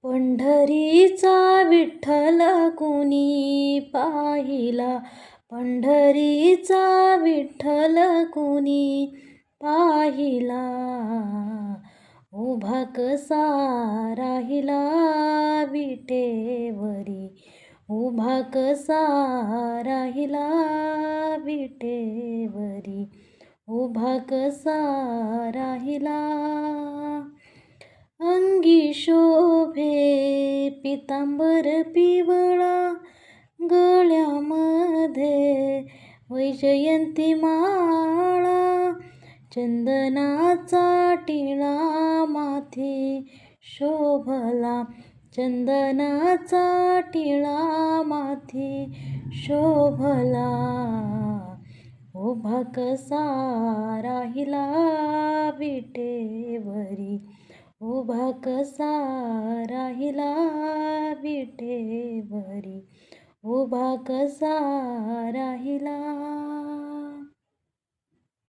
पंढरीचा विठ्ठल कुणी पाहिला, पंढरीचा विठ्ठल कुणी पाहिला. उभा कसा राहिला विटेवरी, उभा कसा राहिला विटेवरी, उभा कसा राहिला. अंगी शोभे पितांबर पिवळा, गळ्यामध्ये वैजयंती माळा, चंदनाचा टिळा माथी शोभला, चंदनाचा टिळा माथी शोभला. उभा कसा राहिला विटेवरी, उभा कसा राहिला विटेवरी, उभा कसा राहिला.